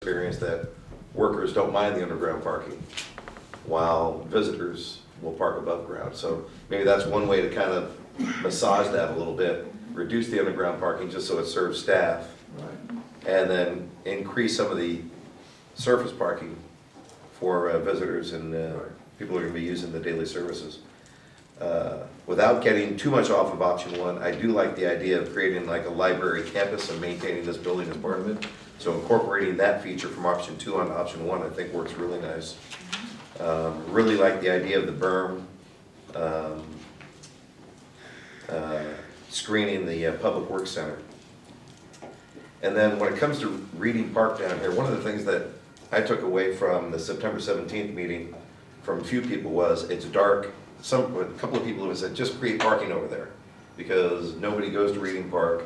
experience that workers don't mind the underground parking, while visitors will park above ground. So maybe that's one way to kind of massage that a little bit, reduce the underground parking just so it serves staff, and then increase some of the surface parking for visitors and people who are going to be using the daily services. Without getting too much off of option one, I do like the idea of creating like a library campus and maintaining this building as part of it. So incorporating that feature from option two onto option one, I think works really nice. Really like the idea of the berm, screening the Public Works Center. And then when it comes to Reading Park down here, one of the things that I took away from the September 17th meeting from a few people was it's dark. A couple of people have said just create parking over there because nobody goes to Reading Park.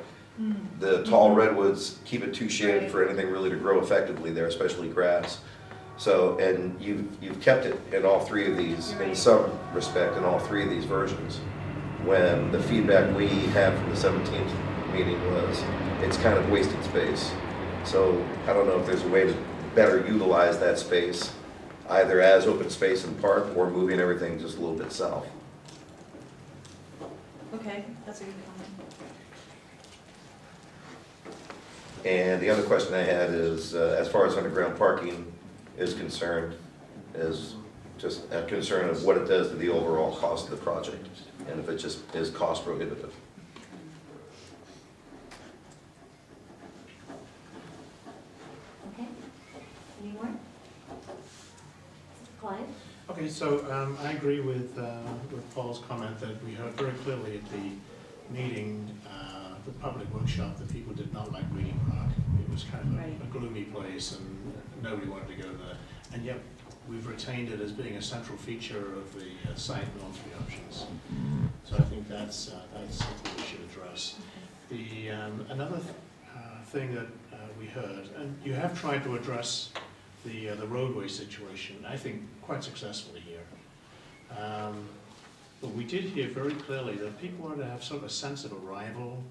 The tall redwoods keep it too shaded for anything really to grow effectively there, especially grass. So, and you've kept it in all three of these, in some respect, in all three of these versions. When the feedback we had from the 17th meeting was, it's kind of wasted space. So I don't know if there's a way to better utilize that space, either as open space in the park or moving everything just a little bit south. Okay, that's a good comment. And the other question I had is, as far as underground parking is concerned, is just a concern of what it does to the overall cost of the project, and if it just is cost prohibitive. Okay, any more? Clive? Okay, so I agree with Paul's comment that we heard very clearly at the meeting, the public workshop, that people did not like Reading Park. It was kind of a gloomy place and nobody wanted to go there. And yet we've retained it as being a central feature of the site and all three options. So I think that's something we should address. The another thing that we heard, and you have tried to address the roadway situation, I think quite successfully here. But we did hear very clearly that people want to have sort of a sense of arrival.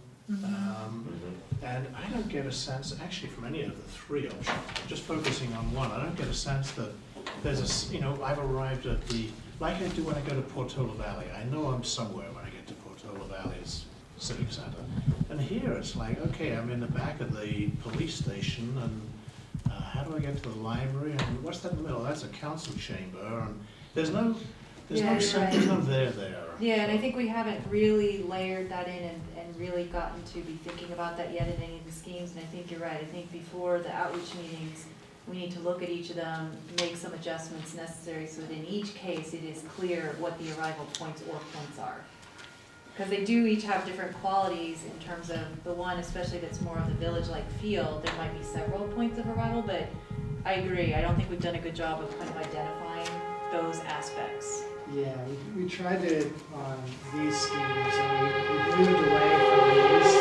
And I don't get a sense, actually, from any of the three options, just focusing on one, I don't get a sense that there's I've arrived at like I do when I go to Portola Valley. I know I'm somewhere when I get to Portola Valley's Civic Center. And here it's like, okay, I'm in the back of the police station, and how do I get to the library? And what's that in the middle? That's a council chamber. And there's no sense, there's no there. Yeah, and I think we haven't really layered that in and really gotten to be thinking about that yet in any of the schemes, and I think you're right. I think before the outreach meetings, we need to look at each of them, make some adjustments necessary so that in each case it is clear what the arrival points or points are. Because they do each have different qualities in terms of the one, especially that's more of the village-like feel, there might be several points of arrival, but I agree. I don't think we've done a good job of kind of identifying those aspects. Yeah, we tried it on these schemes, and we moved away from these.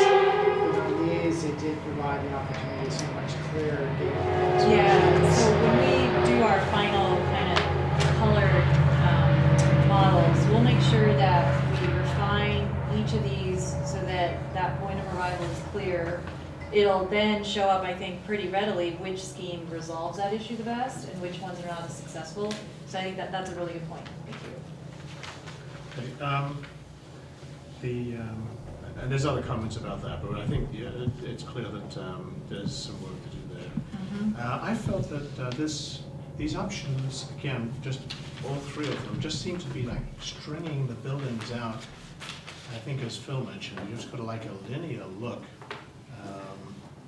But on these, it did provide the opportunity to see much clearer data. Yeah, so when we do our final kind of colored models, we'll make sure that we refine each of these so that that point of arrival is clear. It'll then show up, I think, pretty readily which scheme resolves that issue the best and which ones are not as successful. So I think that's a really good point. Thank you. Okay, and there's other comments about that, but I think it's clear that there's some work to do there. I felt that these options, again, just all three of them, just seem to be like stringing the buildings out. I think, as Phil mentioned, you just got to like a linear look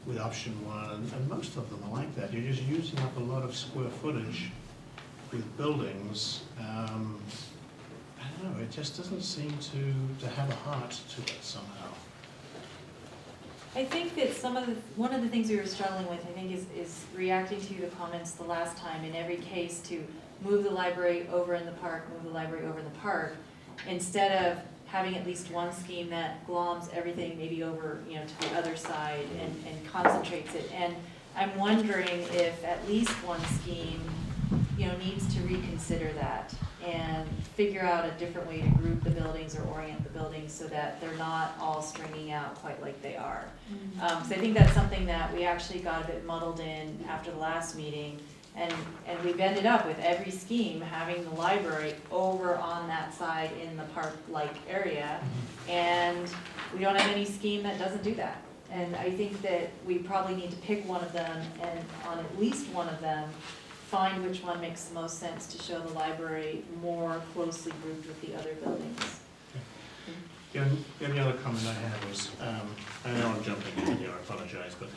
with option one, and most of them are like that. You're just using up a lot of square footage with buildings. I don't know, it just doesn't seem to have a heart to it somehow. I think that one of the things we were struggling with, I think, is reacting to the comments the last time in every case to move the library over in the park, move the library over in the park, instead of having at least one scheme that gloms everything maybe over, to the other side and concentrates it. And I'm wondering if at least one scheme, needs to reconsider that and figure out a different way to group the buildings or orient the buildings so that they're not all stringing out quite like they are. So I think that's something that we actually got a bit muddled in after the last meeting, and we've ended up with every scheme having the library over on that side in the park-like area, and we don't have any scheme that doesn't do that. And I think that we probably need to pick one of them, and on at least one of them, find which one makes the most sense to show the library more closely grouped with the other buildings. The only other comment I had was, I know I'm jumping in here, I apologize, but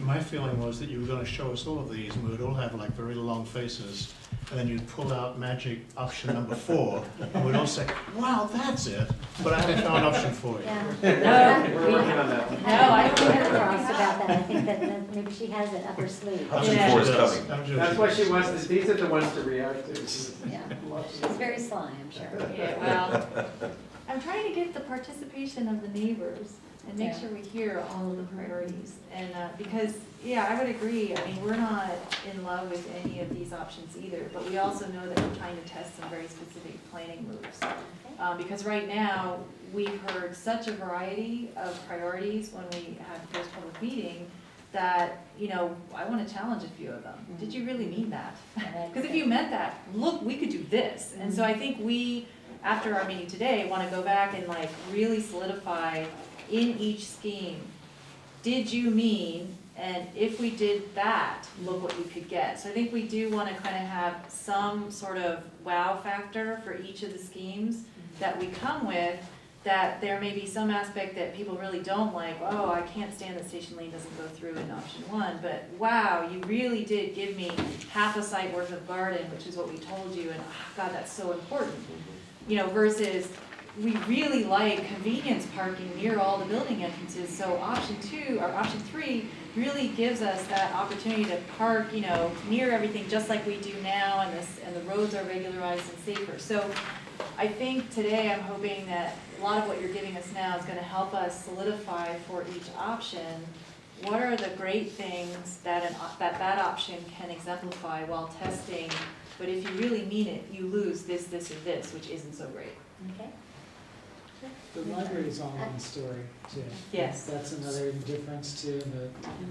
my feeling was that you were going to show us all of these, and we would all have like very long faces, and then you'd pull out magic option number 4, and we'd all say, wow, that's it, but I haven't found option 4 yet. No, We're working on that one. No, I don't hear cross about that. I think that maybe she has it up her sleeve. Option Yeah. 4 is coming. That's why she wants to, these are the ones to react to. Yeah, she's very sly, I'm sure. Yeah, well, I'm trying to get the participation of the neighbors and make Yeah. sure we hear all of the priorities. And, because, yeah, I would agree, I mean, we're not in love with any of these options either, but we also know that we're trying to test some very specific planning moves. Because right now, we've heard such a variety of priorities when we had the first public meeting that, you know, I want to challenge a few of them. Did you really mean that? Because if you meant that, look, we could do this. And so I think we, after our meeting today, want to go back and like really solidify in each scheme, did you mean, and if we did that, look what we could get. So I think we do want to kind of have some sort of wow factor for each of the schemes that we come with, that there may be some aspect that people really don't like. Oh, I can't stand that Station Lane doesn't go through in option 1, but wow, you really did give me half a site worth of garden, which is what we told you, and oh, God, that's so important. You know, versus we really like convenience parking near all the building entrances, so option 2 or option 3 really gives us that opportunity to park, you know, near everything just like we do now, and the roads are regularized and safer. So I think today I'm hoping that a lot of what you're giving us now is going to help us solidify for each option what are the great things that that option can exemplify while testing, but if you really mean it, you lose this, this, and this, which isn't so great. Okay. The library is all one story too. Yes. That's another difference too,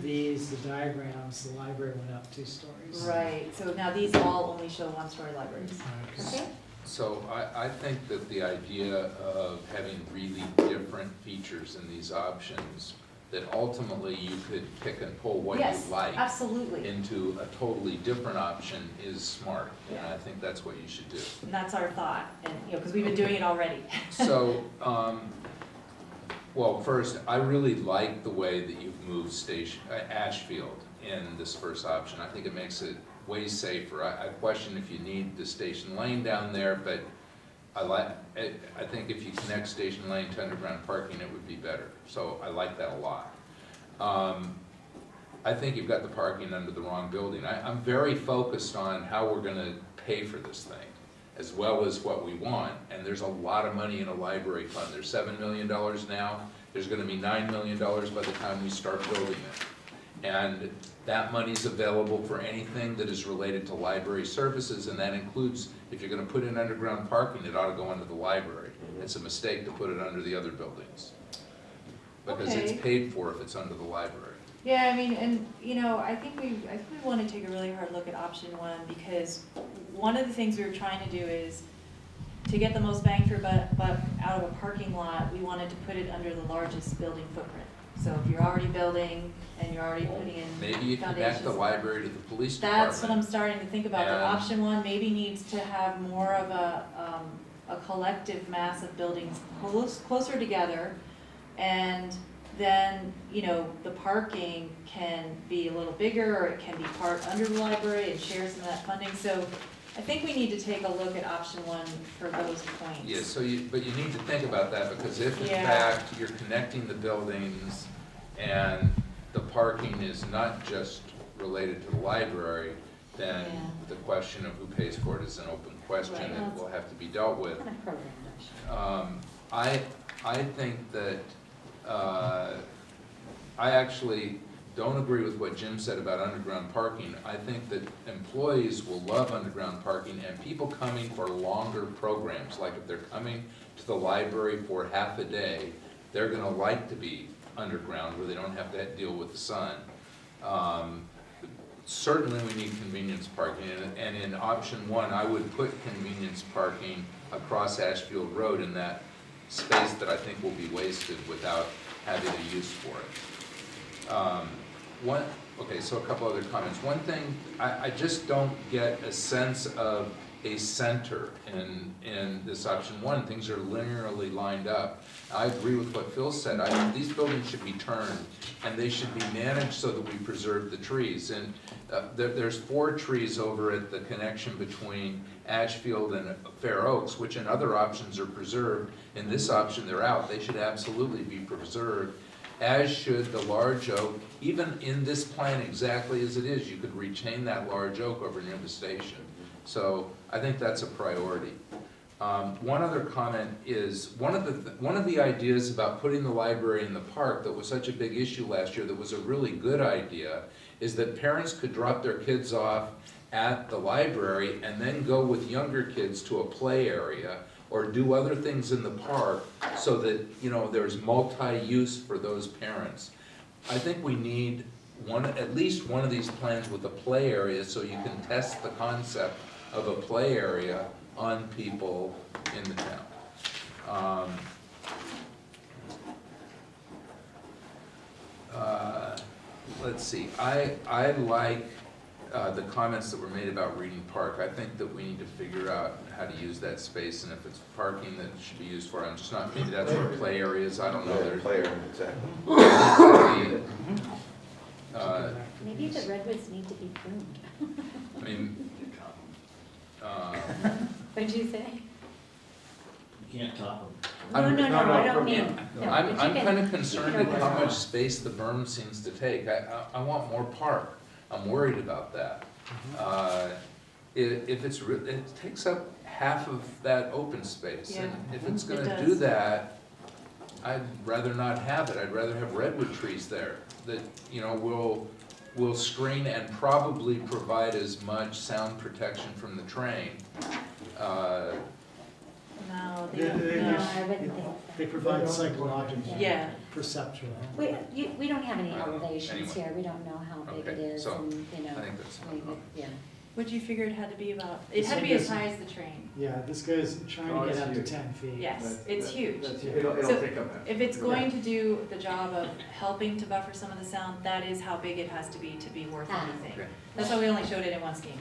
the diagrams, the library went up 2 stories. Right, so now these all only show one-story libraries. Okay. So I think that the idea of having really different features in these options, that ultimately you could pick and pull what you Yes, like absolutely. into a totally different option is smart. And Yeah. I think that's what you should do. And that's our thought, and, you know, because we've been doing it already. So, well, first, I really like the way that you've moved Ashfield in this first option. I think it makes it way safer. I question if you need the Station Lane down there, but I think if you connect Station Lane to underground parking, it would be better. So I like that a lot. I think you've got the parking under the wrong building. I'm very focused on how we're gonna pay for this thing, as well as what we want, and there's a lot of money in a library fund. There's $7 million now, there's gonna be $9 million by the time we start building it. And that money's available for anything that is related to library services, and that includes, if you're gonna put in underground parking, it ought to go under the library. It's a mistake to put it under the other buildings, because Okay. it's paid for if it's under the library. Yeah, I mean, and, you know, I think we want to take a really hard look at option 1, because one of the things we were trying to do is, to get the most bang for buck out of a parking lot, we wanted to put it under the largest building footprint. So if you're already building and you're already putting in Maybe you connect the foundations. library to the police department. That's what I'm starting to think about, that And- option 1 maybe needs to have more of a collective mass of buildings closer together, and then, you know, the parking can be a little bigger, or it can be parked under the library and share some of that funding. So I think we need to take a look at option 1 for those points. Yeah, but you need to think about that, because if in Yeah. fact you're connecting the buildings and the parking is not just related to the library, then Yeah. the question of who pays for it is an open question Right. that will have to be dealt with. What kind of program does she? I think that, I actually don't agree with what Jim said about underground parking. I think that employees will love underground parking, and people coming for longer programs, like if they're coming to the library for half a day, they're gonna like to be underground where they don't have to deal with the sun. Certainly we need convenience parking, and in option one, I would put convenience parking across Ashfield Road in that space that I think will be wasted without having a use for it. Okay, so a couple other comments. One thing, I just don't get a sense of a center in this option one. Things are linearly lined up. I agree with what Phil said. These buildings should be turned, and they should be managed so that we preserve the trees. And there's 4 trees over at the connection between Ashfield and Fair Oaks, which in other options are preserved. In this option, they're out. They should absolutely be preserved, as should the large oak. Even in this plan exactly as it is, you could retain that large oak over near the station. So I think that's a priority. One other comment is, one of the ideas about putting the library in the park that was such a big issue last year, that was a really good idea, is that parents could drop their kids off at the library and then go with younger kids to a play area or do other things in the park, so that, you know, there's multi-use for those parents. I think we need at least one of these plans with a play area, so you can test the concept of a play area on people in the town. Let's see, I like the comments that were made about Reading Park. I think that we need to figure out how to use that space, and if it's parking that it should be used for, I'm just not, maybe that's where play areas, I don't know. Yeah, player, exactly. Maybe the redwoods need to be pruned. I mean, What'd you say? You can't top them. No, I'm- I don't mean. no, I'm but you can- kind of you concerned can at how overlap. much space the berm seems to take. I want more park. I'm worried about that. If it's, it takes up half of that open space. And Yeah, if it's it gonna do does. that, I'd rather not have it. I'd rather have redwood trees there that, you know, will screen and probably provide as much sound protection from the train. No, they They- don't, they- No, no. I wouldn't think so. They provide psychological Yeah. perception. We don't have any Well, elevations anyway. here, we don't know how big it Okay, is, so and, you know, I think that's, I mean, yeah. What'd you figure it had to be about? It This had to one be as doesn't- high as the train. Yeah, this goes trying Oh, to it's get up to huge. 10 feet. Yes, it's huge. It'll So, take up that. If it's going to do the job of helping to buffer some of the sound, that is how big it has to be worth Ah. anything. okay. That's why we only showed it in one scheme.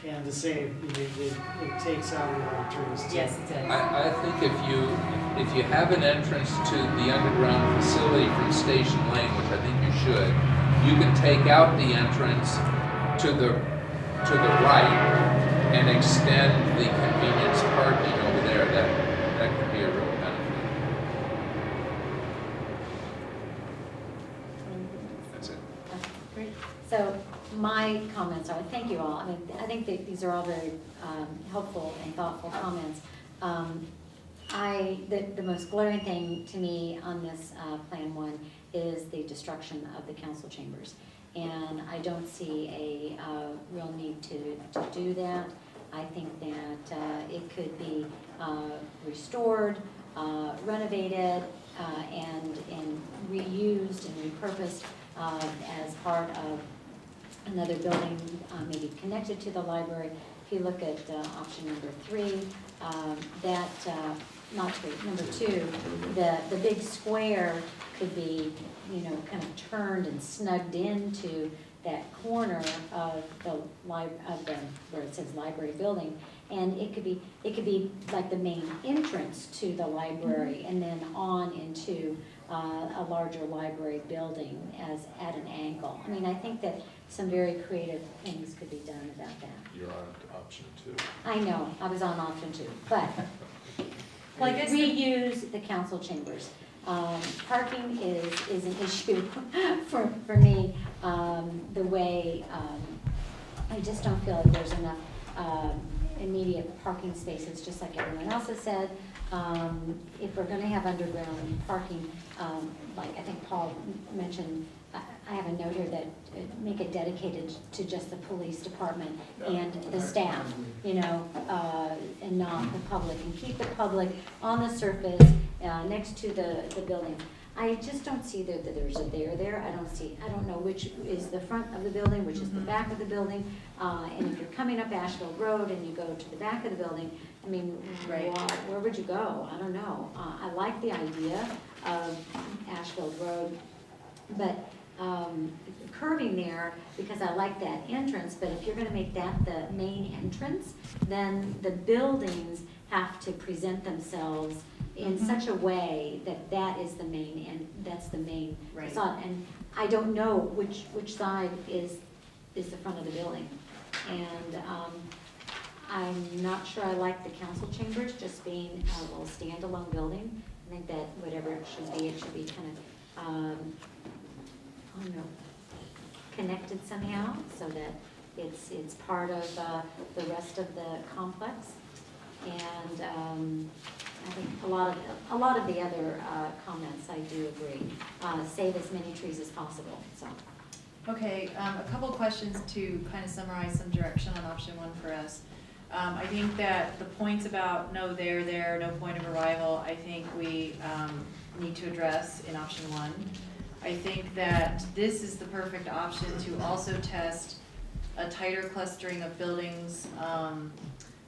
And to say, it takes out a lot of trees too. Yes, it did. I think if you have an entrance to the underground facility from Station Lane, which I think you should, you can take out the entrance to the right and extend the convenience parking over there. That could be a real benefit. That's it. Great. So my comments are, thank you all. I mean, I think that these are all very helpful and thoughtful comments. The most glaring thing to me on this Plan 1 is the destruction of the council chambers. And I don't see a real need to do that. I think that it could be restored, renovated, and reused and repurposed as part of another building, maybe connected to the library. If you look at option number 3, number 2, the big square could be, kind of turned and snugged into that corner of where it says library building, and it could be like the main entrance to the library, and then on into a larger library building at an angle. I mean, I think that some very creative things could be done about that. You're on to option 2. I know, I was on option 2, but Well, I guess the- reuse the council chambers. Parking is an issue for me, the way, I just don't feel like there's enough immediate parking spaces, just like everyone else has said. If we're gonna have underground parking, like I think Paul mentioned, I have a note here that make it dedicated to just the police department and the staff, you know, and not the public, and keep the public on the surface, next to the building. I just don't see that there's a there. I don't know which is the front of the building, which is the back of the building. And if you're coming up Asheville Road and you go to the back of the building, I mean, Right. where would you go? I don't know. I like the idea of Asheville Road, but curving there, because I like that entrance, but if you're gonna make that the main entrance, then the buildings have to present themselves in such a way that that is the main, and that's the main Right. facade. And I don't know which side is the front of the building. And I'm not sure I like the council chambers just being a little standalone building. I think that whatever it should be kind of, I don't know, connected somehow, so that it's part of the rest of the complex. And I think a lot of the other comments I do agree. Save as many trees as possible, so. Okay, a couple of questions to kind of summarize some direction on option one for us. I think that the points about no there, no point of arrival, I think we need to address in option one. I think that this is the perfect option to also test a tighter clustering of buildings,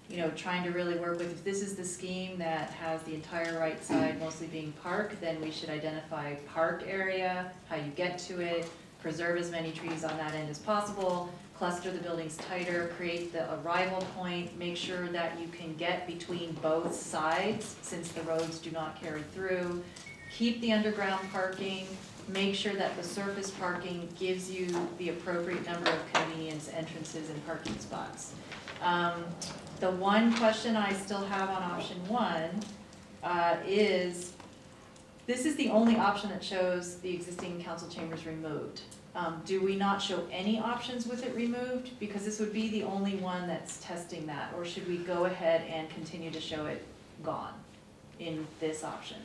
you know, trying to really work with, if this is the scheme that has the entire right side mostly being park, then we should identify park area, how you get to it, preserve as many trees on that end as possible, cluster the buildings tighter, create the arrival point, make sure that you can get between both sides since the roads do not carry through, keep the underground parking, make sure that the surface parking gives you the appropriate number of convenience entrances and parking spots. The one question I still have on option one is, this is the only option that shows the existing council chambers removed. Do we not show any options with it removed? Because this would be the only one that's testing that, or should we go ahead and continue to show it gone in this option?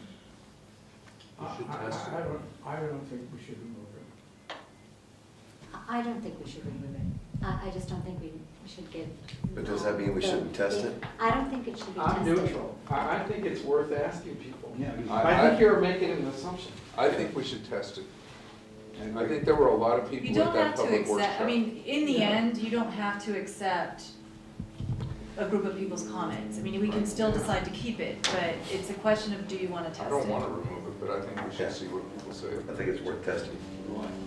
I don't think we should remove it. I don't think we should remove it. I just don't think we should get. But does that mean we shouldn't test it? I don't think it should be tested. I'm neutral. I think it's worth asking people. Yeah. I think you're making an assumption. I think we should test it. I think there were a lot of people You at don't that have to public workshop. accept, I mean, in the Yeah. end, you don't have to accept a group of people's comments. I mean, we can still decide to keep it, but it's a question of, do you wanna test it? I don't wanna remove it, but I think we should see what people say. I think it's worth testing.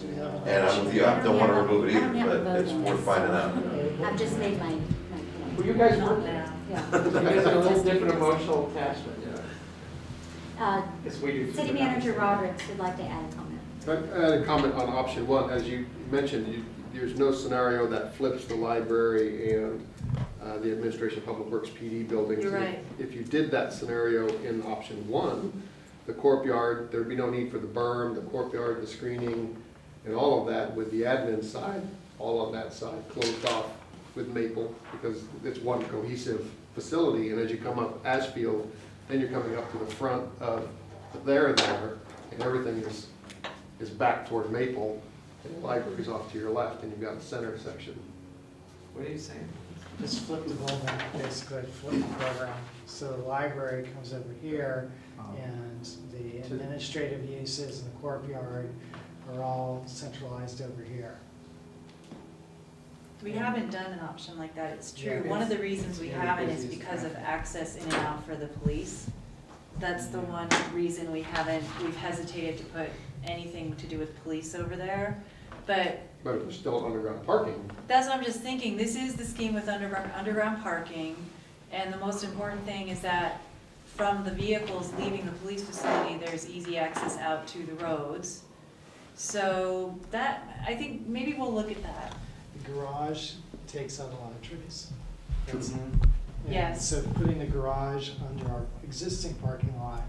Do we have a And I'm with you, I don't wanna remove it I don't have a either, but vote it's on worth this. finding out. I've just made my point. Well, you guys Not were, now. Yeah. you guys have a little different emotional attachment, as we do. to City the Manager numbers. Roberts would like to add a comment. I had a comment on option one. As you mentioned, there's no scenario that flips the library and the Administration of Public Works PD buildings. You're right. If you did that scenario in option one, the courtyard, there'd be no need for the berm, the courtyard, the screening, and all of that with the admin side, all on that side closed off with maple, because it's one cohesive facility. And as you come up Ashfield, then you're coming up to the front of there, and everything is back toward Maple, and the library's off to your left, and you've got a center section. What are you saying? Just flip the building, basically flip the program. So the library comes over here, and the administrative uses and the courtyard are all centralized over here. We haven't done an option like that, it's true. Yeah. One of the reasons we Yeah, haven't because is it's because of traffic. access in and out for the police. That's the one reason we've hesitated to put anything to do with police over there. But But there's still underground parking. that's what I'm just thinking, this is the scheme with underground parking, and the most important thing is that from the vehicles leaving the police facility, there's easy access out to the roads. So that, I think maybe we'll look at that. The garage takes out a lot of trees. That's- Mhm. and Yes. So putting the garage under our existing parking lot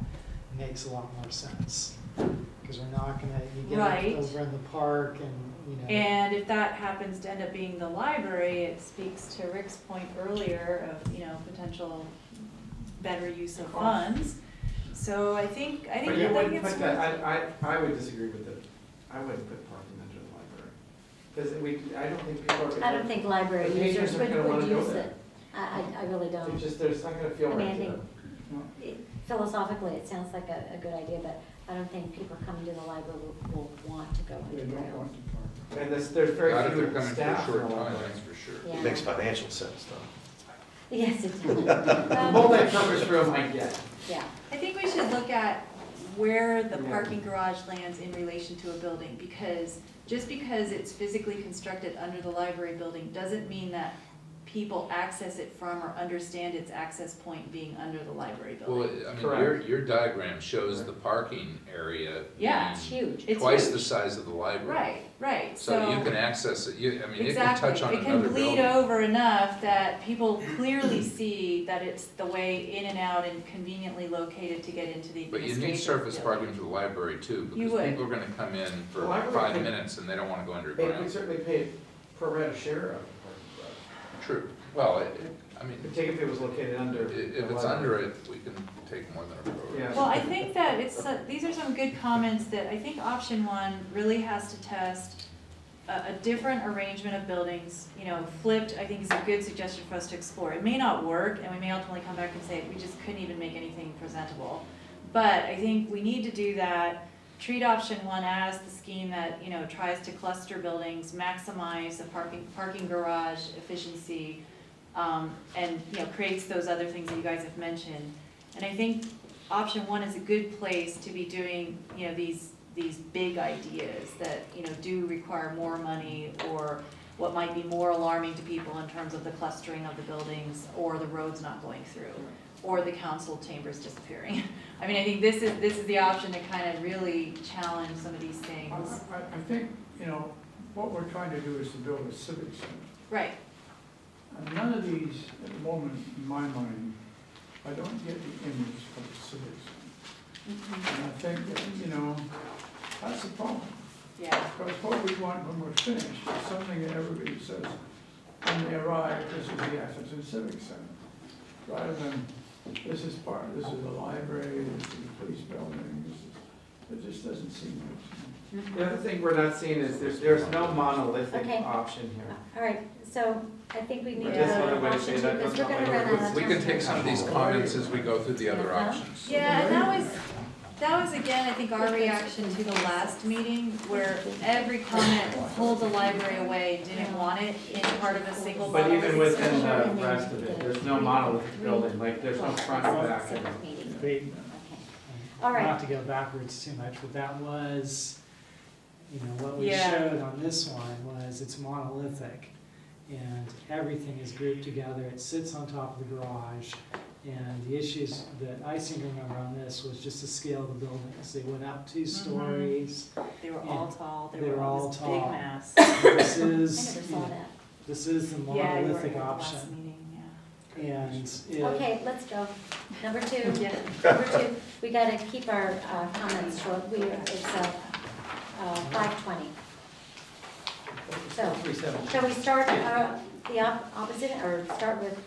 makes a lot more sense. Because we're not gonna, you get Right. over in the park and, you know. And if that happens to end up being the library, it speaks to Rick's point earlier of, you know, potential better use of funds. So I think But you that wouldn't gets put that, I would disagree with it. I wouldn't put parking under the library. Because I don't think people are. I don't think library The patrons users aren't gonna would wanna go use there. it. I really They're don't. just, they're not gonna feel I mean, right I to think them. philosophically, it sounds like a good idea, but I don't think people coming to the library will want to go into trails. And there's very Not if they're few coming for a staff in the short time, library. that's for sure. Yeah. It makes financial sense, though. Yes, it does. Multi-purpose room, I get. Yeah, I think we should look at where the Yeah. parking garage lands in relation to a building, because just because it's physically constructed under the library building doesn't mean that people access it from or understand its access point being under the library Well, building. I mean, Correct. your diagram shows the parking area Yeah. it's being huge. It's twice huge. the size of the library. Right, So you can access it, I mean, it can exactly. touch on It can another bleed building. over enough that people clearly see that it's the way in and out and conveniently located to get into the But you administrative need surface building. parking for the library too, You because would. people are gonna come in for The library 5 could- minutes and they don't wanna go They could underground. certainly pay pro rata share of the parking garage. True, well, I mean, Take if it was located under. if the it's library. under it, we can take more than a road. Yeah. Well, I think that these are some good comments that I think option one really has to test a different arrangement of buildings, flipped, I think is a good suggestion for us to explore. It may not work, and we may ultimately come back and say, we just couldn't even make anything presentable. But I think we need to do that, treat option one as the scheme that, tries to cluster buildings, maximize the parking garage efficiency, and, creates those other things that you guys have mentioned. And I think option one is a good place to be doing, these big ideas that, do require more money, or what might be more alarming to people in terms of the clustering of the buildings, or the roads not going through, or the council chambers disappearing. I mean, I think this is the option to kind of really challenge some of these things. I think, what we're trying to do is to build a civic center. Right, And none of these, at the moment, in my mind, I don't get the image of the civic center. And I think that, that's a problem. yeah, Because what we want when we're finished is something that everybody says, when they arrive, this is the Atherton Civic Center. Rather than, this is the library, this is the police building, it just doesn't seem right to me. The other thing we're not seeing is there's no monolithic Okay. option here. All right, so I think we need to That's go another to way to option say two, that. because we're gonna run out of time. We can take some of these comments as we go through the other Yeah. options. yeah, and that was again, I think, our reaction to the last meeting, where every comment pulled the library away, didn't want it in part of a single But monolithic even within structure. the rest of it, there's no monolithic building, like there's no front or back. Civic meeting. They, Okay. All right. not to go backwards too much, but that was, what we Yeah. showed on this one was it's monolithic. And everything is grouped together, it sits on top of the garage. And the issues that I seem to remember on this was just the scale of the buildings. They went up 2 stories. They were all tall, they They were were all all this big tall. mass. This I never is, saw that. this is the Yeah, you weren't monolithic here at the last option. meeting, yeah. And it, Okay, let's go. Number two, Yeah. number two, we gotta keep our comments short. It's 5:20. So, shall we start the opposite, or start with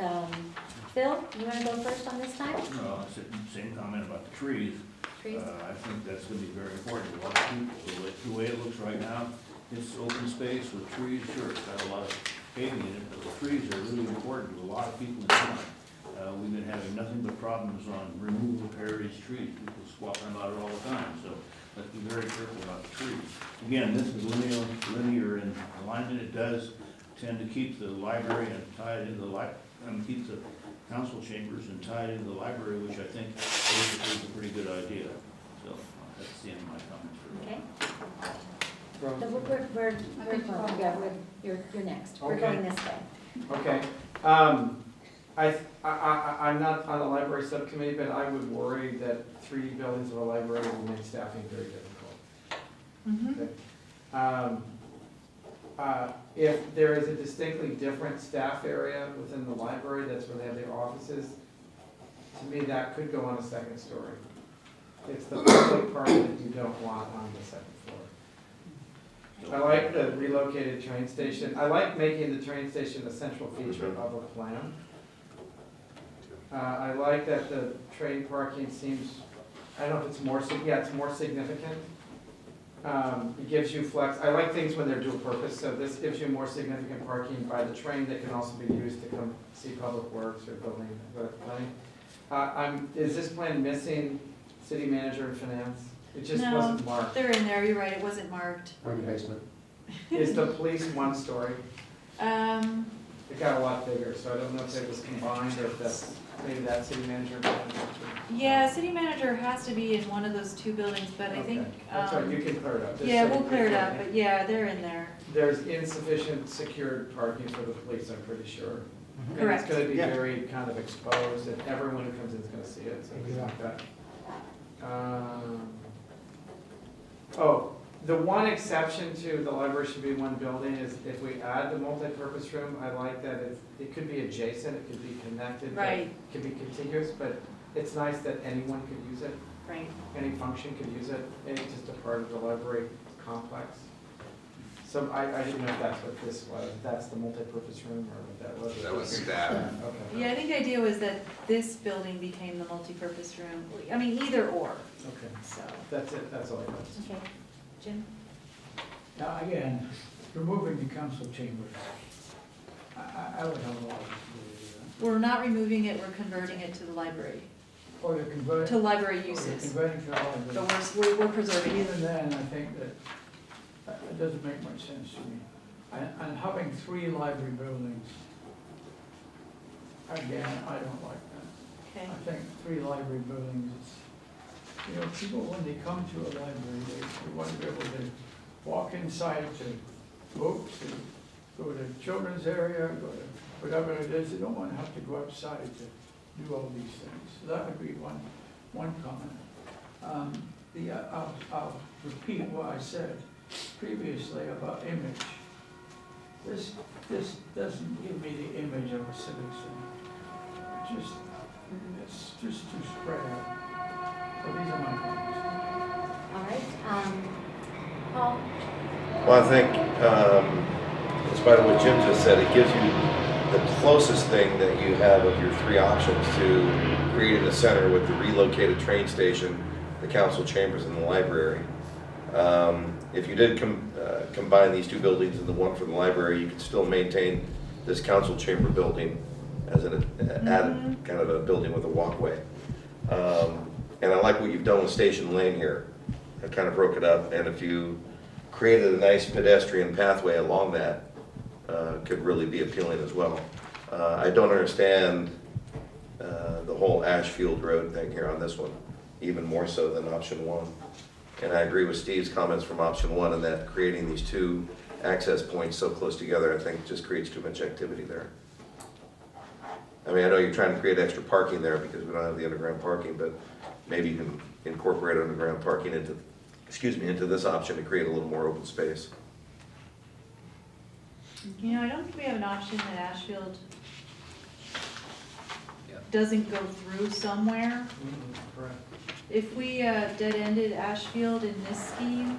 Phil? You wanna go first on this time? No, it's the same comment about the trees. Trees? I think that's gonna be very important to a lot of people. The way it looks right now, it's open space with trees, sure, it's got a lot of paving in it, but the trees are really important to a lot of people in town. We've been having nothing but problems on removal of heritage trees, people squawking about it all the time, so let's be very careful about the trees. Again, this is linear in alignment, it does tend to keep the library and tie it into the keep the council chambers and tie it into the library, which I think is a pretty good idea. So that's the end of my comments for Okay. From- So you're next. We're Okay. going this way. Okay, I'm not on the library subcommittee, but I would worry that 3 buildings of a library will make staffing very difficult. Mhm. Okay. If there is a distinctly different staff area within the library, that's where they have their offices, to me, that could go on a second story. It's the public part that you don't want on the second floor. I like the relocated train station. I like making the train station a central feature of a plan. I like that the train parking seems, I don't know if it's more, it's more significant. It gives you flex, I like things when they're dual purpose, so this gives you more significant parking by the train that can also be used to come see public works or building, planning. Is this plan missing city manager and finance? It just No, wasn't marked. they're in there, you're right, it wasn't marked. Or in the basement. Is the police one story? Um, It got a lot bigger, so I don't know if it was combined or if that's, maybe that city manager. and finance. yeah, city manager has to be in one of those two buildings, but I Okay. think, That's right, you can clear it up. Just yeah, so we'll you clear it can- up, but yeah, they're in there. There's insufficient secured parking for the police, I'm pretty sure. And Correct. it's gonna be Yeah. very kind of exposed, and everyone who comes in is gonna see it, so we want that. Oh, the one exception to the library should be one building is if we add the multi-purpose room, I like that it could be adjacent, it could be connected. but Right. It could be contiguous, but it's nice that anyone could use it, Right. any function could use it, it's just a part of the library complex. So I didn't know if that's what this was, if that's the multi-purpose room or what that was. That was staff. Okay. Yeah, I think the idea was that this building became the multipurpose room. I mean, either or, Okay, so. that's it, that's all I got. Okay. Jim? Now, again, removing the council chambers, I would have a lot of difficulty with We're not removing it, we're converting it to the library, that. Or you convert. to library or you're uses. converting to all of But them. we're preserving it. Even then, I think that it doesn't make much sense to me. And having 3 library buildings, again, I don't like that. Okay. I think 3 library buildings, it's, you know, people, when they come to a library, they want to be able to walk inside to books, and go to children's area, go to whatever it is, they don't want to have to go outside to do all these things. So that would be one comment. I'll repeat what I said previously about image. This doesn't give me the image of a civic center. It's just too spread out. So these are my comments. All right, Paul? Well, I think, in spite of what Jim just said, it gives you the closest thing that you have of your 3 options to creating a center with the relocated train station, the council chambers, and the library. If you did combine these 2 buildings into one for the library, you could still maintain this council chamber building as an added kind of a building with a walkway. And I like what you've done with Station Lane here. I kind of broke it up, and if you created a nice pedestrian pathway along that, could really be appealing as well. I don't understand the whole Ashfield Road thing here on this one, even more so than option 1. And I agree with Steve's comments from option 1 in that creating these 2 access points so close together, I think just creates too much activity there. I mean, I know you're trying to create extra parking there because we don't have the underground parking, but maybe you can incorporate underground parking into this option to create a little more open space. You know, I don't think we have an option that Ashfield Yeah. doesn't go through somewhere. Correct. If we dead-ended Ashfield in this scheme,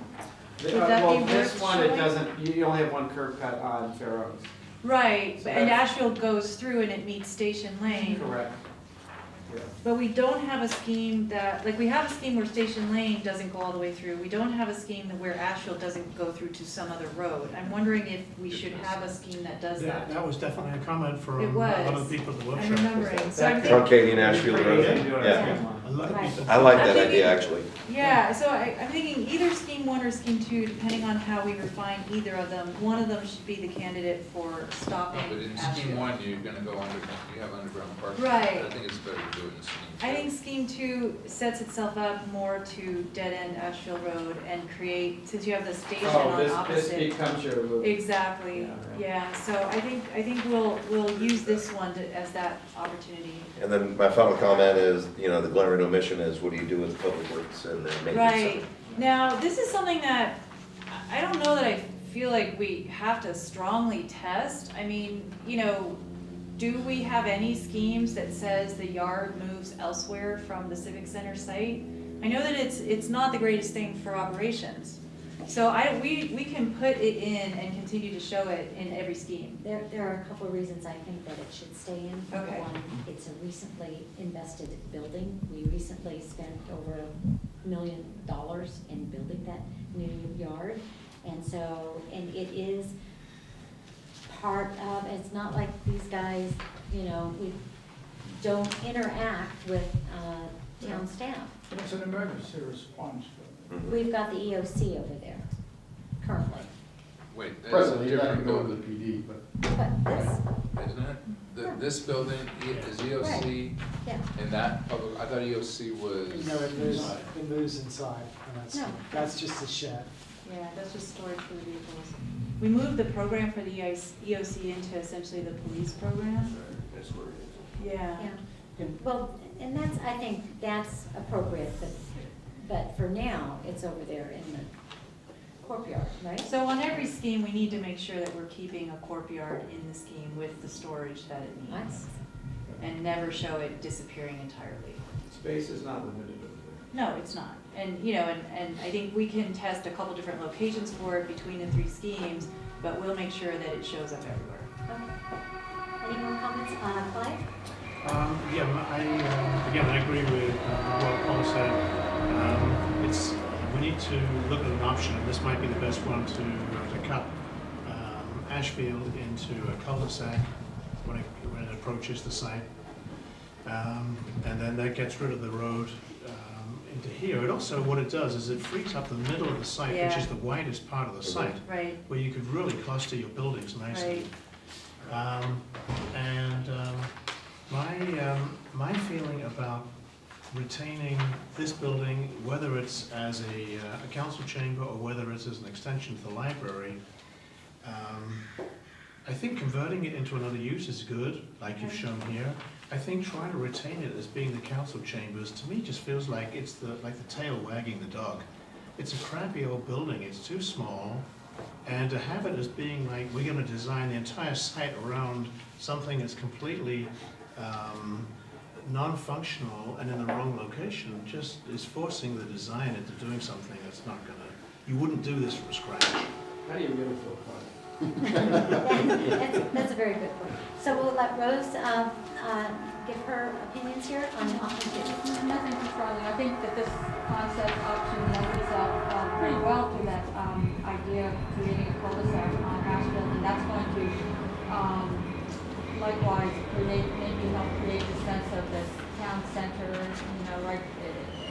Would that be this worth one, it showing? doesn't, you only have one curb cut on Fair Oaks. right, So and that's- Ashfield goes through and it meets Station Lane. Correct. Yeah. But we don't have a scheme that, like, we have a scheme where Station Lane doesn't go all the way through. We don't have a scheme where Ashfield doesn't go through to some other road. I'm wondering if we should have a scheme that does that. That was definitely a comment from It a lot of was. the people at the I'm workshop. remembering, so I'm thinking, Truncating Ashfield Road. Pretty easy to do it on Yeah. Fair Lawn. A lot of Right. people. I like I'm that thinking- idea, actually. yeah, so I'm thinking either scheme 1 or scheme 2, depending on how we refine either of them. One of them should be the candidate for stopping But in Ashfield. scheme 1, you're gonna go you have underground parking. Right. I think it's better to do it in scheme 2. I think scheme 2 sets itself up more to dead-end Ashfield Road and create, since you have the station Oh, on this opposite. becomes your loop. Exactly, Yeah, right. yeah, so I think we'll use this one as that opportunity. And then my final comment is, the glaring omission is what do you do with public works and the maintenance? Right, now, this is something that, I don't know that I feel like we have to strongly test. I mean, do we have any schemes that says the yard moves elsewhere from the Civic Center site? I know that it's not the greatest thing for operations, So we can put it in and continue to show it in every scheme. There are a couple of reasons I think that it should stay in. Number Okay. one, it's a recently invested building. We recently spent over $1 million in building that new yard. And so, and it is part of, it's not like these guys, you know, we don't interact with town staff. But it's an emergency response. Mhm. We've got the EOC over there currently. Wait, that's a Presently, that different can go to building, the PD, but But this, isn't it? Yeah. This building is EOC, yeah, and that public, I thought EOC was. No, it moves inside, and No. that's just a shed. Yeah, that's just storage for the vehicles. We moved the program for the EOC into essentially the police program. That's where it is. Yeah. yeah. Well, and that's, I think that's appropriate, but for now, it's over there in the courtyard, right? So on every scheme, we need to make sure that we're keeping a courtyard in the scheme with the storage that it needs. And never show it disappearing entirely. Space is not limited over No, it's not. And, you know, and I think we can test a couple different locations for it between the 3 schemes, but we'll make sure that it shows up everywhere. Okay. Any more comments? Clive? Again, I agree with what Paul said. We need to look at an option, and this might be the best one to cut Ashfield into a cul-de-sac when it approaches the site. And then that gets rid of the road into here. It also, what it does is it frees up the middle of the site, which Yeah. is the widest part of the site, Right, where you could really cluster your buildings nicely. right. My feeling about retaining this building, whether it's as a council chamber or whether it's as an extension to the library, I think converting it into another use is good, like you've shown here. I think trying to retain it as being the council chambers, to me, just feels like it's like the tail wagging the dog. It's a crappy old building, it's too small, and to have it as being like, we're gonna design the entire site around something that's completely non-functional and in the wrong location, just is forcing the design into doing something that's not gonna, you wouldn't do this from scratch. there. How do you really feel about it? That's a very good point. So we'll let Rose give her opinions here on option 2. Nothing too strongly. I think that this concept option lends itself pretty well to that idea of creating a cul-de-sac on Ashfield, and that's going to likewise maybe help create the sense of this town center, you know, right,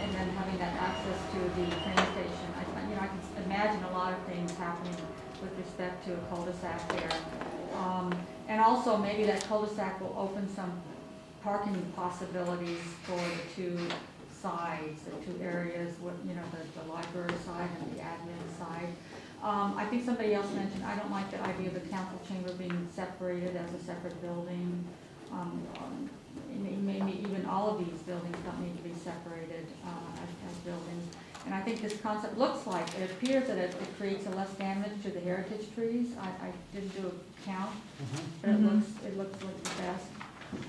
and then having that access to the train station. I can imagine a lot of things happening with respect to a cul-de-sac there. And also maybe that cul-de-sac will open some parking possibilities for the 2 sides, the 2 areas, the library side and the admin side. I think somebody else mentioned, I don't like the idea of the council chamber being separated as a separate building. Maybe even all of these buildings don't need to be separated as buildings. And I think this concept looks like, it appears that it creates a less damage to the heritage trees. I didn't do a count, but it looks like the best.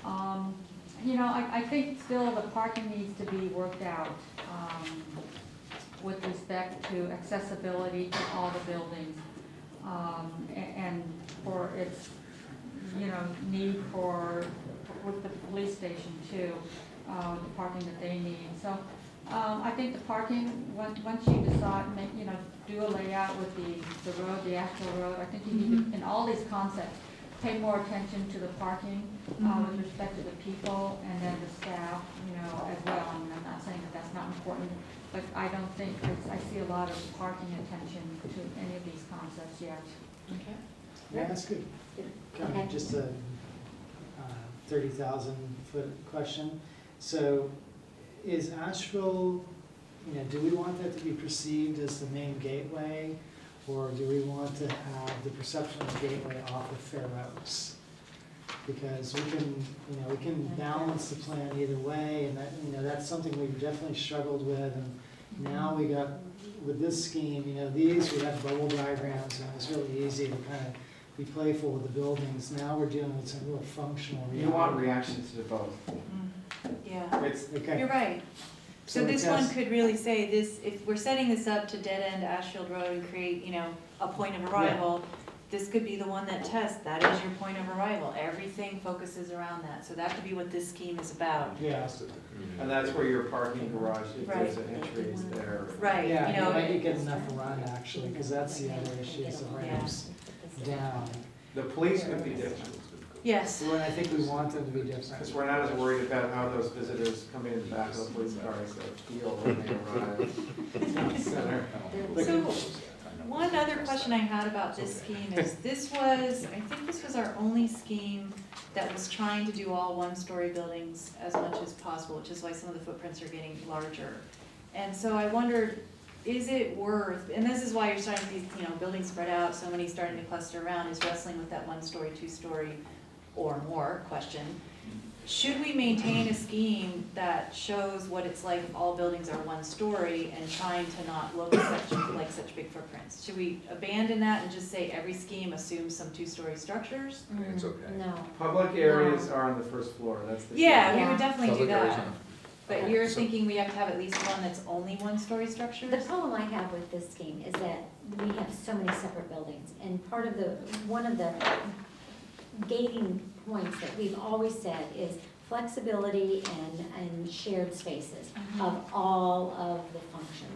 I think still the parking needs to be worked out with respect to accessibility to all the buildings, and for its, need for, with the police station too, the parking that they need. So I think the parking, once you decide, do a layout with the road, the actual road, I think you need to, in all these concepts, pay more attention to the parking with respect to the people and then the staff, as well. I mean, I'm not saying that that's not important, but I don't think, I see a lot of parking attention to any of these concepts yet. Okay. Yeah, that's good. Kind Okay. of just a 30,000 foot question. So is Asheville, do we want that to be perceived as the main gateway? Or do we want to have the perception of the gateway off of Fair Oaks? Because we can balance the plan either way, and that, that's something we've definitely struggled with. And now we got, with this scheme, these, we have bubble diagrams, and it's really easy to kind of be playful with the buildings. Now we're dealing with some real functional reality. You want reactions to both. Yeah, It's, Okay. you're right. So it this one does- could really say this, if we're setting this up to dead end Ashfield Road and create, a point of arrival, this could be the one that tests, that is your point of arrival. Everything focuses around that. So that could be what this scheme is about. Yeah, And that's where your parking garage, if there's an entry, is there. Right, yeah, you know. you might get enough run actually, because that's the other issue, is the ramps down. The police could be different, Yes. Well, I think we want them to be different. because we're not as worried about how those visitors coming in the back of the police cars feel when they arrive at the center. So, one other question I had about this scheme is, I think this was our only scheme that was trying to do all one-story buildings as much as possible, which is why some of the footprints are getting larger. And so I wondered, is it worth, and this is why you're starting to see, buildings spread out, so many starting to cluster around, is wrestling with that one-story, two-story, or more question. Should we maintain a scheme that shows what it's like if all buildings are one story and trying to not look like such big footprints? Should we abandon that and just say every scheme assumes some two-story structures? It's okay. No. Public areas are on the first floor, that's the. Yeah, we Yeah. would definitely do Public areas that. on- But you're So- thinking we have to have at least one that's only one-story structures? The problem I have with this scheme is that we have so many separate buildings, and one of the gating points that we've always said is flexibility and shared spaces of all of the functions.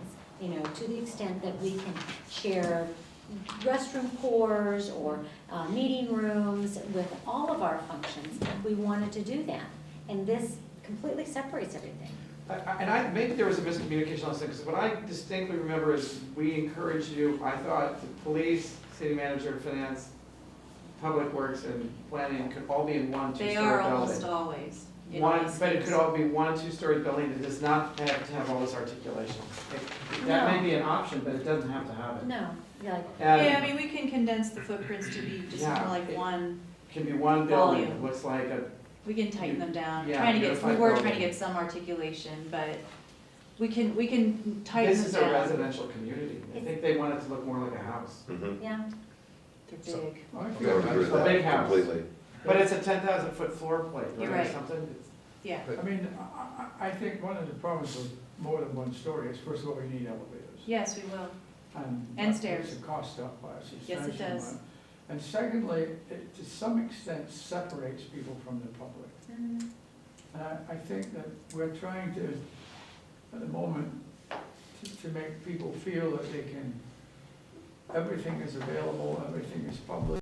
To the extent that we can share restroom cores or meeting rooms with all of our functions, we wanted to do that. And this completely separates everything. Maybe there was a miscommunication on this, because what I distinctly remember is we encouraged you, I thought the police, city manager, finance, public works, and planning could all be in one They two-story are building. almost always. in One, these but it schemes. could all be one two-story building that does not have to have all this articulation. That may be an option, but it doesn't have to have it. No, like, Yeah, I mean, we can condense the footprints to be just Yeah, more like it- one, It can be one building, Volume. it looks like a, we can tighten them down. Yeah, Trying to get, we unified were trying building. to get some articulation, but we can tighten this is them a down. residential community. I think they want it to look more like a house. Mhm. yeah, They're big. I I feel would agree with A big that house. completely. But it's a 10,000-foot floor plate, You're right, or right. something? It's- Yeah, I mean, I think one of the problems with more than one story is, first of all, we need elevators. yes, we will. And And that stairs. puts the cost up by a Yes, it substantial does. amount. And secondly, it to some extent separates people from the public. Mhm. And I think that we're trying to, at the moment, to make people feel that they can, everything is available, everything is public.